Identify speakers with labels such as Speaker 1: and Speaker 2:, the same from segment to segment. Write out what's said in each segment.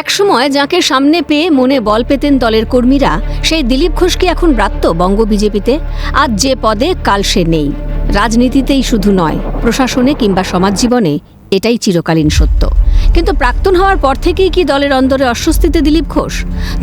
Speaker 1: একসময় যাকে সামনে পেয়ে মনে বল পেতেন দলের কর্মীরা, সেই দিলীপ ঘোষ কি এখন ব্রাত্য বঙ্গ বিজেপিতে? আজ যে পদে কাল সে নেই। রাজনীতিতেই শুধু নয়, প্রশাসনে কিংবা সমাজ জীবনে এটাই চিরকালীন সত্য। কিন্তু প্রাক্তন হওয়ার পর থেকেই কি দলের অন্দরে অস্বস্তিতে দিলীপ ঘোষ?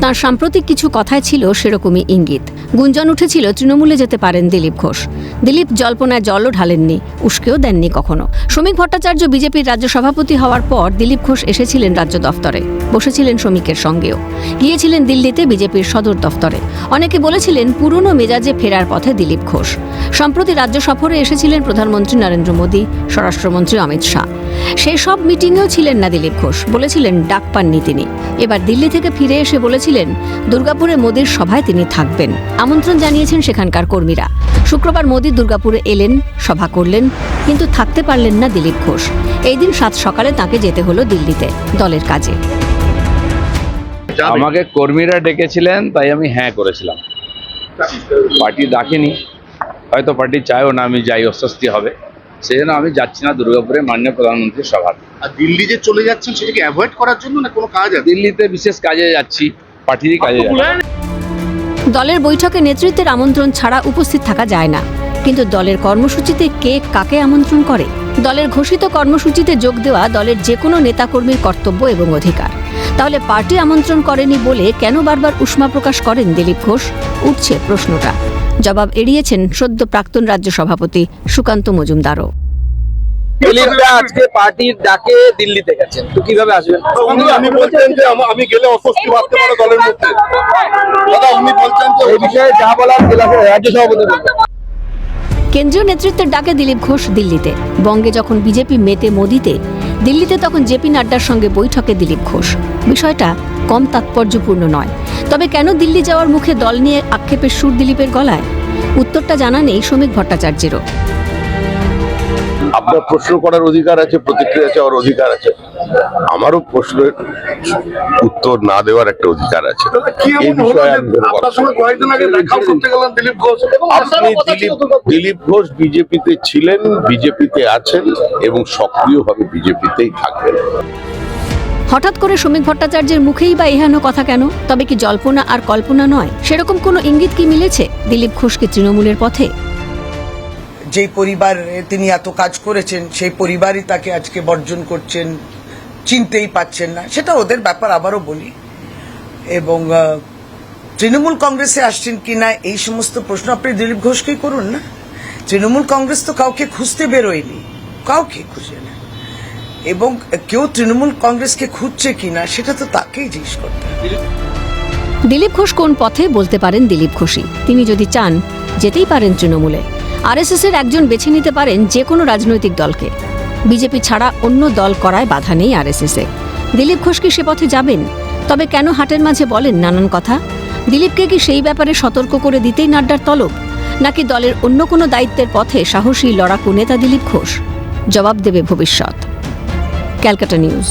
Speaker 1: তাঁর সাম্প্রতিক কিছু কথায় ছিল সেরকমই ইঙ্গিত। গুঞ্জন উঠেছিল তৃণমূলে যেতে পারেন দিলীপ ঘোষ। দিলীপ জল্পনায় জলও ঢালেননি, উস্কেও দেননি কখনো। শ্রমিক ভট্টাচার্য বিজেপির রাজ্য সভাপতি হওয়ার পর দিলীপ ঘোষ এসেছিলেন রাজ্য দফতরে, বসেছিলেন শ্রমিকের সঙ্গেও, গিয়েছিলেন দিল্লিতে বিজেপির সদর দফতরে। অনেকে বলেছিলেন পুরনো মেজাজে ফেরার পথে দিলীপ ঘোষ। সম্প্রতি রাজ্য সফরে এসেছিলেন প্রধানমন্ত্রী নরেন্দ্র মোদী, স্বরাষ্ট্রমন্ত্রী অমিত শাহ। সেই সব মিটিংয়েও ছিলেন না দিলীপ ঘোষ, বলেছিলেন ডাক পাননি তিনি। এবার দিল্লি থেকে ফিরে এসে বলেছিলেন দুর্গাপুরে মোদীর সভায় তিনি থাকবেন। আমন্ত্রণ জানিয়েছেন সেখানকার কর্মীরা। শুক্রবার মোদী দুর্গাপুরে এলেন, সভা করলেন, কিন্তু থাকতে পারলেন না দিলীপ ঘোষ। এই দিন 7 সকালে তাঁকে যেতে হলো দিল্লিতে দলের কাজে।
Speaker 2: আমাকে কর্মীরা ডেকেছিলেন, তাই আমি হ্যাঁ করেছিলাম। পার্টি ডাকেনি, হয়তো পার্টি চায়ও না আমি যাই, অস্বস্তি হবে, সেই জন্য আমি যাচ্ছি না দুর্গাপুরে মাননীয় প্রধানমন্ত্রীর সভা।
Speaker 3: আর দিল্লি যে চলে যাচ্ছেন সেটাকে অ্যাভয়েড করার জন্য না কোনো কাজ আছে?
Speaker 2: দিল্লিতে বিশেষ কাজে যাচ্ছি, পার্টিরই কাজে যাচ্ছি।
Speaker 1: দলের বৈঠকে নেতৃত্বের আমন্ত্রণ ছাড়া উপস্থিত থাকা যায় না, কিন্তু দলের কর্মসূচিতে কে কাকে আমন্ত্রণ করে? দলের ঘোষিত কর্মসূচিতে যোগ দেওয়া দলের যে কোনো নেতাকর্মীর কর্তব্য এবং অধিকার। তাহলে পার্টি আমন্ত্রণ করেনি বলে কেন বারবার উষ্মা প্রকাশ করেন দিলীপ ঘোষ? উঠছে প্রশ্নটা। জবাব এড়িয়েছেন সদ্য প্রাক্তন রাজ্য সভাপতি সুকান্ত মজুমদারও।
Speaker 4: দিলীপরা আজকে পার্টির ডাকে দিল্লিতে গেছেন, তো কিভাবে আসবেন?
Speaker 3: উনি বলছেন যে আমি গেলে অস্বস্তি বাড়তে পারে দলের মধ্যে। দাদা উনি বলছেন যে
Speaker 4: এই বিষয়ে যা বলার রাজ্য সভাপতি বলবেন।
Speaker 1: কেন্দ্রীয় নেতৃত্বের ডাকে দিলীপ ঘোষ দিল্লিতে। বঙ্গে যখন বিজেপি মেতে মোদিতে, দিল্লিতে তখন জেপি নাড্ডার সঙ্গে বৈঠকে দিলীপ ঘোষ। বিষয়টা কম তাৎপর্যপূর্ণ নয়। তবে কেন দিল্লি যাওয়ার মুখে দল নিয়ে আক্ষেপের সুর দিলীপের গলায়? উত্তরটা জানা নেই শ্রমিক ভট্টাচার্যেরও।
Speaker 5: আপনার প্রশ্ন করার অধিকার আছে, প্রতিক্রিয়া চাওয়ার অধিকার আছে, আমারও প্রশ্নের উত্তর না দেওয়ার একটা অধিকার আছে। এই বিষয়ে
Speaker 3: আপনার সঙ্গে কয়েকদিন আগে দেখা করতে গেলেন দিলীপ ঘোষ।
Speaker 5: আপনি দিলীপ ঘোষ বিজেপিতে ছিলেন, বিজেপিতে আছেন এবং সক্রিয়ভাবে বিজেপিতেই থাকবেন।
Speaker 1: হঠাৎ করে শ্রমিক ভট্টাচার্যের মুখেই বা এহেন কথা কেন? তবে কি জল্পনা আর কল্পনা নয়? সেরকম কোনো ইঙ্গিত কি মিলেছে দিলীপ ঘোষকে তৃণমূলের পথে?
Speaker 6: যেই পরিবার তিনি এত কাজ করেছেন সেই পরিবারই তাকে আজকে বর্জন করছেন, চিনতেই পাচ্ছেন না, সেটা ওদের ব্যাপার। আবারও বলি, এবং তৃণমূল কংগ্রেসে আসছেন কিনা এই সমস্ত প্রশ্ন আপনি দিলীপ ঘোষকেই করুন না। তৃণমূল কংগ্রেস তো কাউকে খুঁজতে বেরোয়নি, কাউকে খুঁজে না, এবং কেউ তৃণমূল কংগ্রেসকে খুঁজছে কিনা সেটা তো তাকেই জিজ্ঞেস করতে হবে।
Speaker 1: দিলীপ ঘোষ কোন পথে বলতে পারেন দিলীপ ঘোষই। তিনি যদি চান যেতেই পারেন তৃণমূলে। আরএসএস এর একজন বেছে নিতে পারেন যে কোনো রাজনৈতিক দলকে। বিজেপি ছাড়া অন্য দল করায় বাধা নেই আরএসএস এ। দিলীপ ঘোষ কি সে পথে যাবেন? তবে কেন হাটের মাঝে বলেন নানান কথা? দিলীপকে কি সেই ব্যাপারে সতর্ক করে দিতেই নাড্ডার তলব? নাকি দলের অন্য কোনো দায়িত্বের পথে সাহসী লড়াকু নেতা দিলীপ ঘোষ? জবাব দেবে ভবিষ্যৎ। ক্যালকাটা নিউজ।